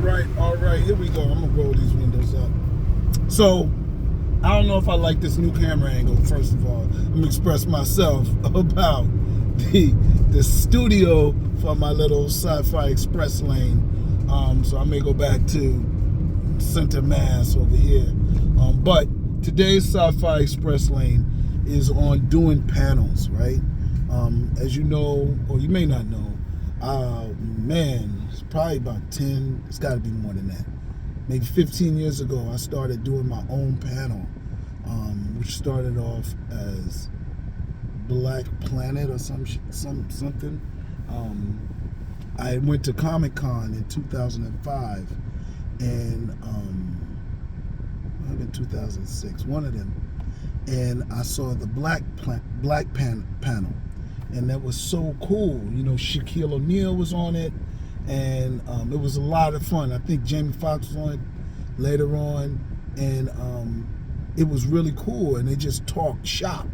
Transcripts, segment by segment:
All right, here we go. I'm gonna roll these windows up. So, I don't know if I like this new camera angle. First of all, I'm gonna express myself about the studio for my little sci-fi express lane. So I may go back to Center Mass over here. But today's sci-fi express lane is on doing panels, right? As you know, or you may not know, it's probably about 10, it's gotta be more than that. Maybe 15 years ago, I started doing my own panel, which started off as Black Planet or something. I went to ComicCon in 2005, and maybe 2006, one of them, and I saw the Black panel, and that was so cool. You know, Shaquille O'Neal was on it, and it was a lot of fun. I think Jamie Foxx was on it later on, and it was really cool. And they just talked shop,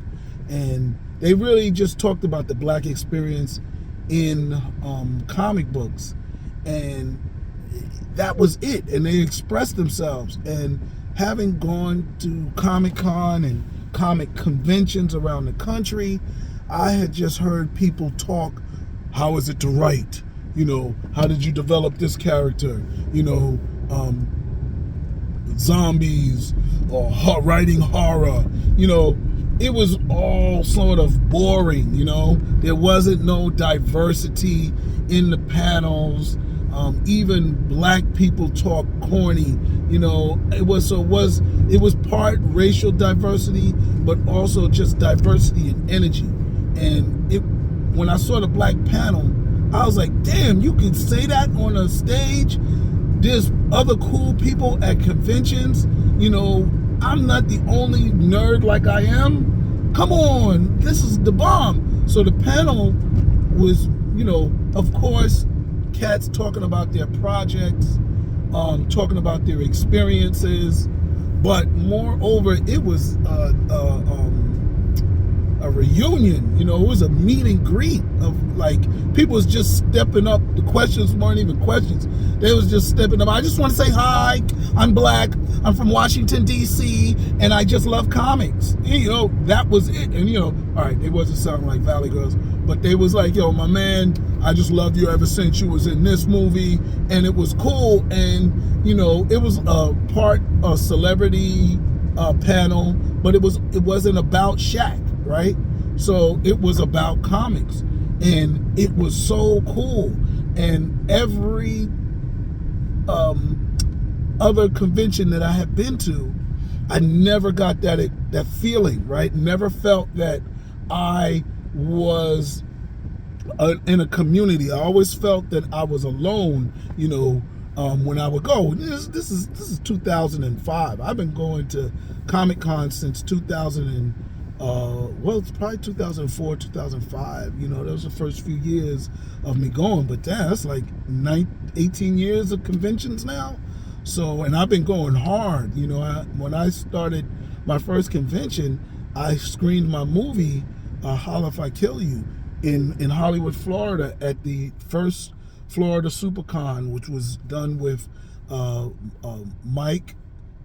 and they really just talked about the Black experience in comic books, and that was it. And they expressed themselves. And having gone to Comic-Con and comic conventions around the country, I had just heard people talk, how is it to write? You know, how did you develop this character? You know, zombies or writing horror. You know, it was all sort of boring, you know. There wasn't no diversity in the panels. Even black people talk corny, you know. It was part racial diversity, but also just diversity in energy. And when I saw the Black panel, I was like, damn, you can say that on a stage? There's other cool people at conventions. You know, I'm not the only nerd like I am. Come on, this is the bomb. So the panel was, you know, of course, cats talking about their projects, talking about their experiences, but moreover, it was a reunion. You know, it was a meet and greet of, like, people was just stepping up. The questions weren't even questions. They was just stepping up. I just want to say hi. I'm Black. I'm from Washington, D.C., and I just love comics. And, you know, that was it. And, you know, all right, they wasn't sounding like Valley Girls, but they was like, yo, my man, I just loved you ever since you was in this movie. And it was cool. And, you know, it was a celebrity panel, but it wasn't about Shaq, right? So it was about comics, and it was so cool. And every other convention that I have been to, I never got that feeling, right? Never felt that I was in a community. I always felt that I was alone, you know, when I would go. This is 2005. I've been going to Comic-Con since 2000 it's probably 2004, 2005. You know, those were the first few years of me going. But that's like 18 years of conventions now. So, and I've been going hard. You know, when I started my first convention, I screened my movie, Holla If I Kill You, in Hollywood, Florida, at the first Florida SuperCon, which was done with Mike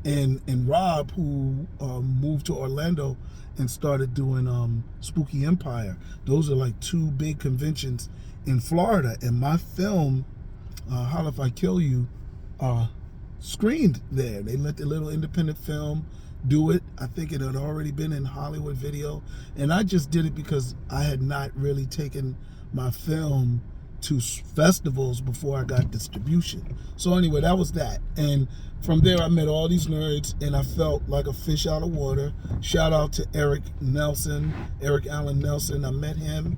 and Rob, who moved to Orlando and started doing Spooky Empire. Those are like two big conventions in Florida. And my film, Holla If I Kill You, screened there. They let the little independent film do it. I think it had already been in Hollywood Video. And I just did it because I had not really taken my film to festivals before I got distribution. So anyway, that was that. And from there, I met all these nerds, and I felt like a fish out of water. Shout out to Eric Allen Nelson. I met him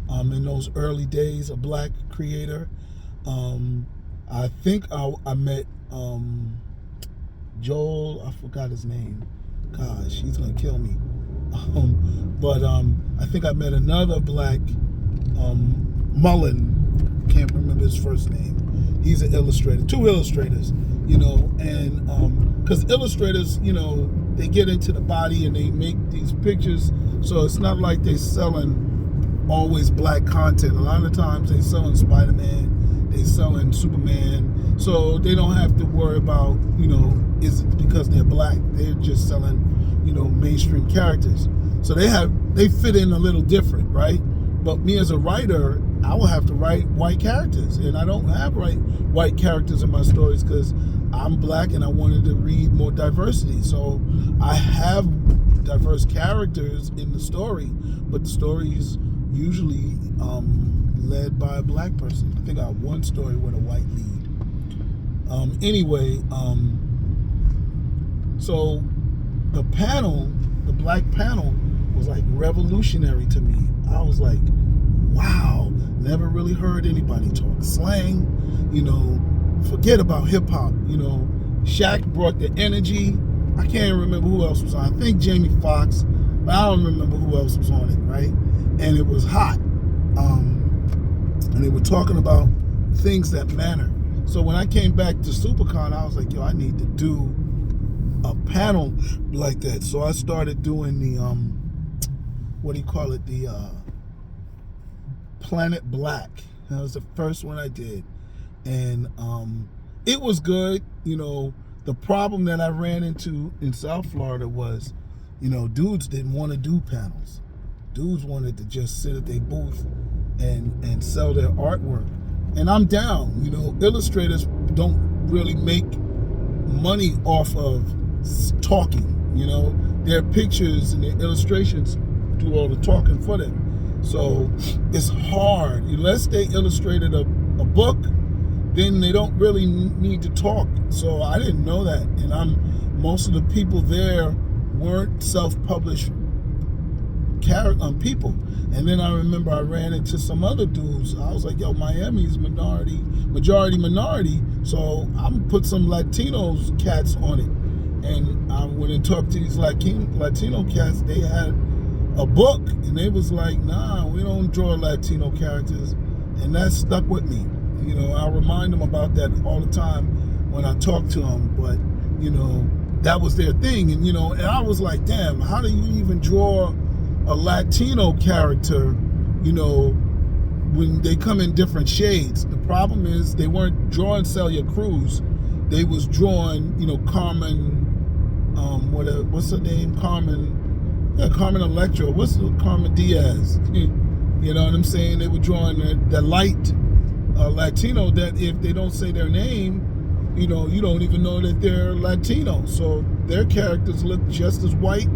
in those early days, a Black creator. I think I met Joel, I forgot his name. Gosh, he's gonna kill me. But I think I met another Black, Mullen, can't remember his first name. He's an illustrator, two illustrators, you know, and because illustrators, you know, they get into the body and they make these pictures, so it's not like they're selling always Black content. A lot of times they selling Spider-Man, they just selling Superman, so they don't have to worry about, is it because they're black? They're just selling, mainstream characters. So they fit in a little different, right? But me as a writer, I will have to write white characters, and I don't have white characters in my stories because I'm black and I wanted to read more diversity. So I have diverse characters in the story, but the story is usually led by a black person. I think I have one story with a white lead. So the black panel was like revolutionary to me. I was like, wow, never really heard anybody talk slang, forget about hip hop, Shaq brought the energy. I can't remember who else was on. I think Jamie Foxx, but I don't remember who else was on it, right? And it was hot. And they were talking about things that matter. So when I came back to SuperCon, I was like, yo, I need to do a panel like that. So I started doing the, the Planet Black. That was the first one I did. And it was good. The problem that I ran into in South Florida was, dudes didn't want to do panels. Dudes wanted to just sit at their booth and sell their artwork. And I'm down. Illustrators don't really make money off of talking. Their pictures and their illustrations do all the talking for them. So it's hard. Unless they illustrated a book, then they don't really need to talk. So I didn't know that. And most of the people there weren't self-published people. And then I remember I ran into some other dudes. I was like, yo, Miami's majority. So I'm gonna put some Latinos cats on it. And I went and talked to these Latino cats. They had a book, and they was like, nah, we don't draw Latino characters. And that stuck with me. I remind them about that all the time when I talk to them. But, that was their thing. And, and I was like, damn, how do you even draw a Latino character, when they come in different shades? The problem is they weren't drawing Celia Cruz. They was drawing, Carmen, what's her name? Carmen Electra. Carmen Diaz? You know what I'm saying? They were drawing the light Latino that if they don't say their name, you don't even know that they're Latino. So their characters look just as white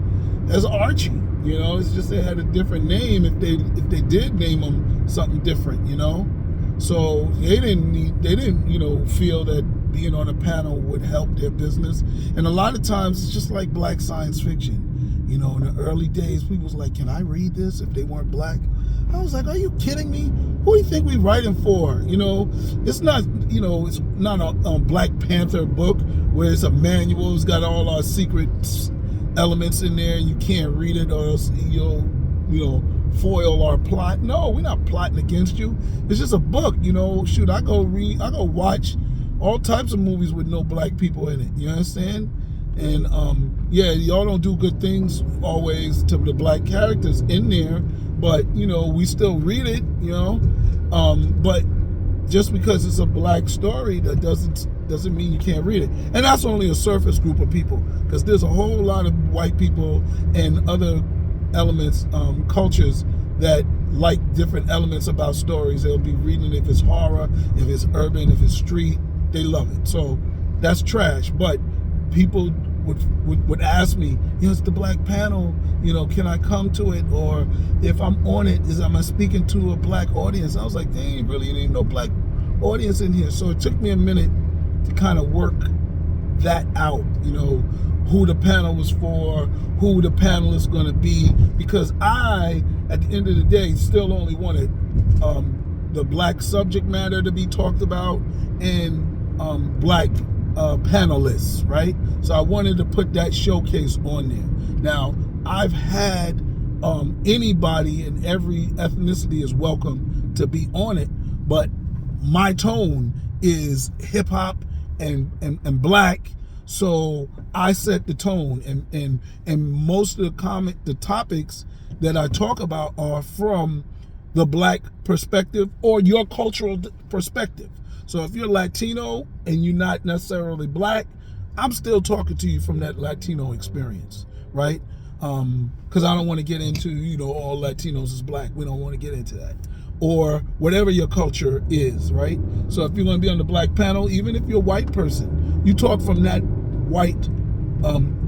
as Archie. It's just they had a different name if they did name them something different. So they didn't feel that being on a panel would help their business. And a lot of times it's just like black science fiction. In the early days, people was like, can I read this if they weren't black? I was like, are you kidding me? Who do you think we writing for? It's not, it's not a Black Panther book where it's a manual. It's got all our secret elements in there and you can't read it or else you'll, foil our plot. No, we're not plotting against you. It's just a book, Shoot, I go watch all types of movies with no black people in it. You understand? And y'all don't do good things always to the black characters in there, but we still read it, but just because it's a black story, that doesn't mean you can't read it. And that's only a surface group of people, because there's a whole lot of white people and other elements, cultures that like different elements about stories. They'll be reading it if it's horror, if it's urban, if it's street. They love it. So that's trash. But people would ask me, it's the black panel, can I come to it? Or if I'm on it, am I speaking to a black audience? I was like, there ain't no black audience in here. So it took me a minute to kind of work that out, who the panel was for, who the panel is going to be, because I, at the end of the day, still only wanted the black subject matter to be talked about and black panelists, right? So I wanted to put that showcase on there. Now, I've had anybody in every ethnicity is welcome to be on it, but my tone is hip hop and black, so I set the tone, and most of the topics that I talk about are from the black perspective or your cultural perspective. So if you're Latino and you're not necessarily black, I'm still talking to you from that Latino experience, right? Because I don't want to get into, all Latinos is black. We don't want to get into that. Or whatever your culture is, right? So if you're going to be on the black panel, even if you're a white person, you talk from that white,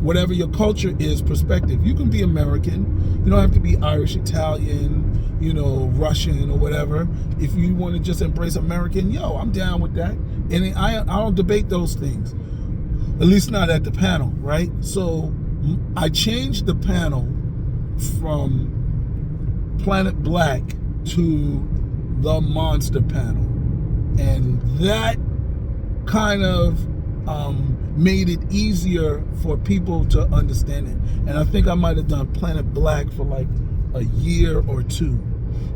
whatever your culture is, perspective. You can be American. You don't have to be Irish, Italian, Russian or whatever. If you want to just embrace American, I'm down with that. And I don't debate those things, at least not at the panel, right? So I changed the panel from Planet Black to the Monster panel. And that kind of made it easier for people to understand it. And I think I might have done Planet Black for like a year or two.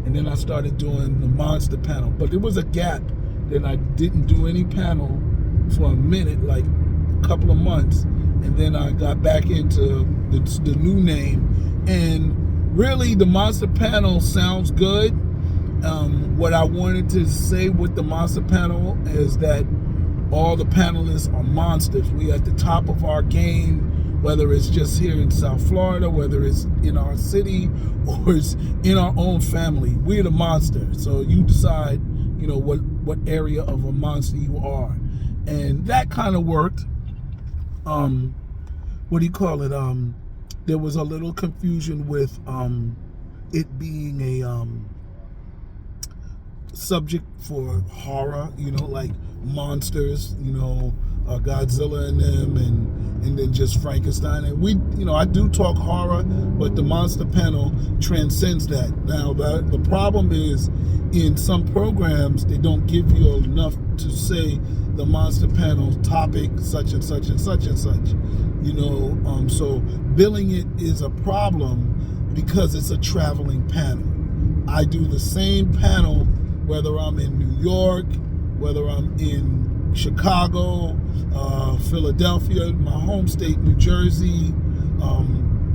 And then I started doing the Monster panel. But there was a gap. Then I didn't do any panel for a minute, like a couple of months. And then I got back into the new name. And really, the Monster panel sounds good. What I wanted to say with the Monster panel is that all the panelists are monsters. We at the top of our game, whether it's just here in South Florida, whether it's in our city, or it's in our own family. We're the monster. So you decide, what area of a monster you are. And that kind of worked. What do you call it? There was a little confusion with it being a subject for horror, like monsters, Godzilla and them, and then just Frankenstein. And we, I do talk horror, but the Monster panel transcends that. Now, the problem is in some programs, they don't give you enough to say the Monster panel topic, such and such and such and such, so billing it is a problem because it's a traveling panel. I do the same panel whether I'm in New York, whether I'm in Chicago, Philadelphia, my home state, New Jersey,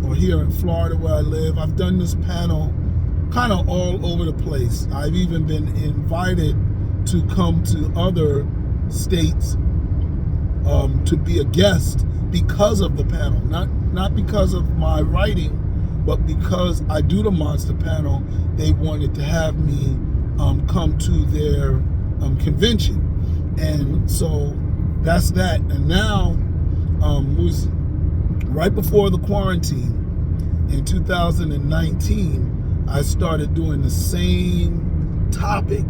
or here in Florida where I live. I've done this panel kind of all over the place. I've even been invited to come to other states to be a guest because of the panel, not because of my writing, but because I do the Monster panel. They wanted to have me come to their convention. And so that's that. And now it was right before the quarantine in 2019, I started doing the same topic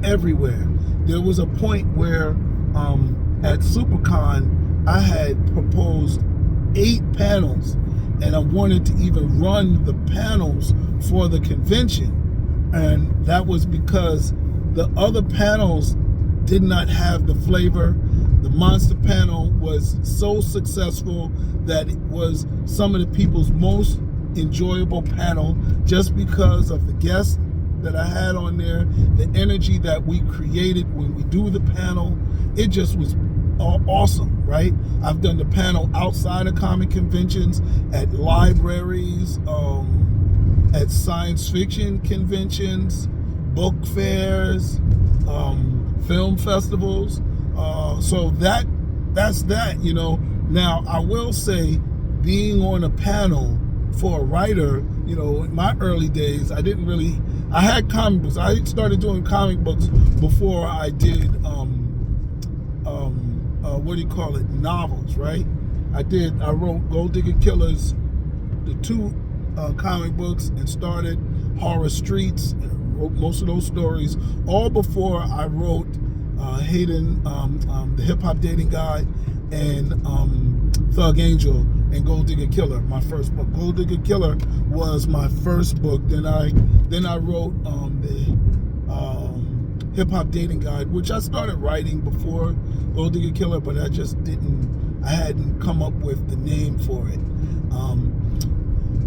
everywhere. There was a point where at SuperCon I had proposed 8 panels, and I wanted to even run the panels for the convention. And that was because the other panels did not have the flavor. The Monster panel was so successful that it was some of the people's most enjoyable panel, just because of the guests that I had on there, the energy that we created when we do the panel. It just was awesome, right? I've done the panel outside of comic conventions, at libraries, at science fiction conventions, book fairs, film festivals. So that's that, Now, I will say, being on a panel for a writer, in my early days, I had comic books. I started doing comic books before I did, novels, right? I wrote Gold Digger Killers, the 2 comic books, and started Horror Streets, and wrote most of those stories, all before I wrote Hayden, the Hip Hop Dating Guide, and Thug Angel and Gold Digger Killer, my first book. Gold Digger Killer was my first book. Then I wrote the Hip Hop Dating Guide, which I started writing before Gold Digger Killer, but I hadn't come up with the name for it.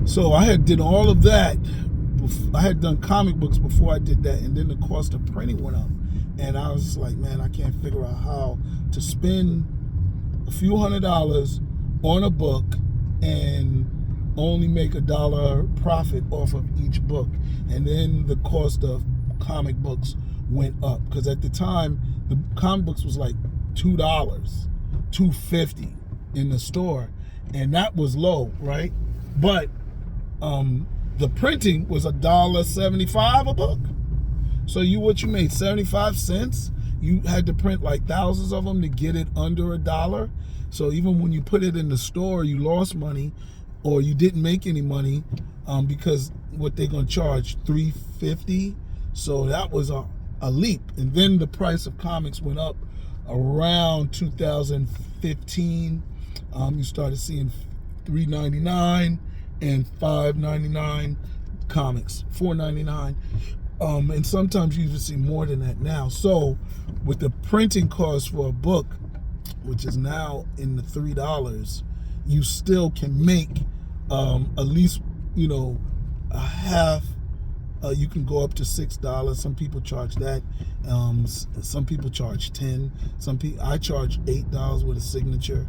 So I did all of that. I had done comic books before I did that, and then the cost of printing went up. And I was like, man, I can't figure out how to spend a few $100s on a book and only make $1 profit off of each book. And then the cost of comic books went up, because at the time the comic books was like $2, $2.50 in the store, and that was low, right? But the printing was $1.75 a book. So what you made 75 cents. You had to print like thousands of them to get it under $1. So even when you put it in the store, you lost money, or you didn't make any money, because what they're gonna charge $3.50. So that was a leap. And then the price of comics went up around 2015. You started seeing $3.99 and $5.99 comics, $4.99. And sometimes you even see more than that now. So with the printing cost for a book, which is now in the $3, you still can make at least, a half. You can go up to $6. Some people charge that. Some people charge $10. I charge $8 with a signature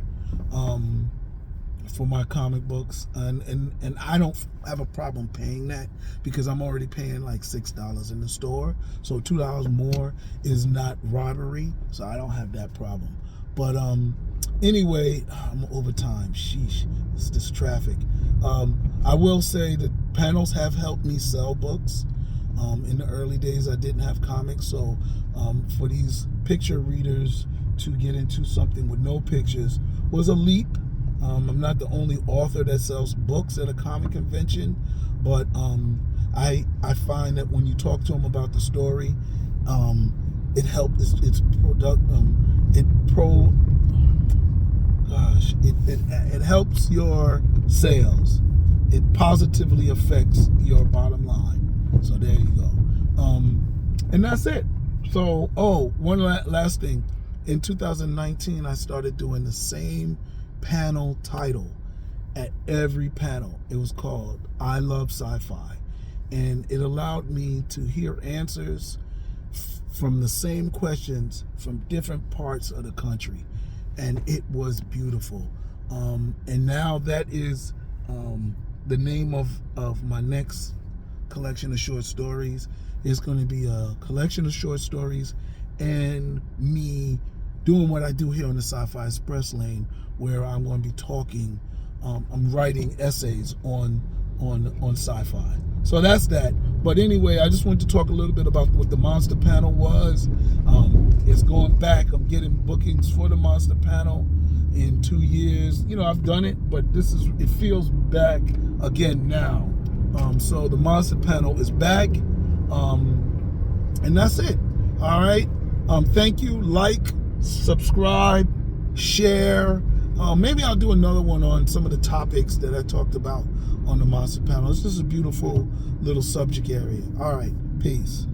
for my comic books, and I don't have a problem paying that, because I'm already paying like $6 in the store. So $2 more is not robbery, so I don't have that problem. But anyway, I'm over time. Sheesh, it's this traffic. I will say that panels have helped me sell books. In the early days, I didn't have comics, so for these picture readers to get into something with no pictures was a leap. I'm not the only author that sells books at a comic convention, but I find that when you talk to them about the story, it helps. It helps your sales. It positively affects your bottom line. So there you go. And that's it. So, one last thing. In 2019, I started doing the same panel title at every panel. It was called I Love Sci-Fi. And it allowed me to hear answers from the same questions from different parts of the country. And it was beautiful. And now that is the name of my next collection of short stories. It's going to be a collection of short stories and me doing what I do here on the Sci-Fi Express lane, where I'm going to be talking, I'm writing essays on sci-fi. So that's that. But anyway, I just wanted to talk a little bit about what the Monster Panel was. It's going back. I'm getting bookings for the Monster Panel in 2 years. I've done it, but it feels back again now. So the Monster Panel is back. And that's it. All right. Thank you. Like, subscribe, share. Maybe I'll do another one on some of the topics that I talked about on the Monster Panel. It's just a beautiful little subject area. All right. Peace.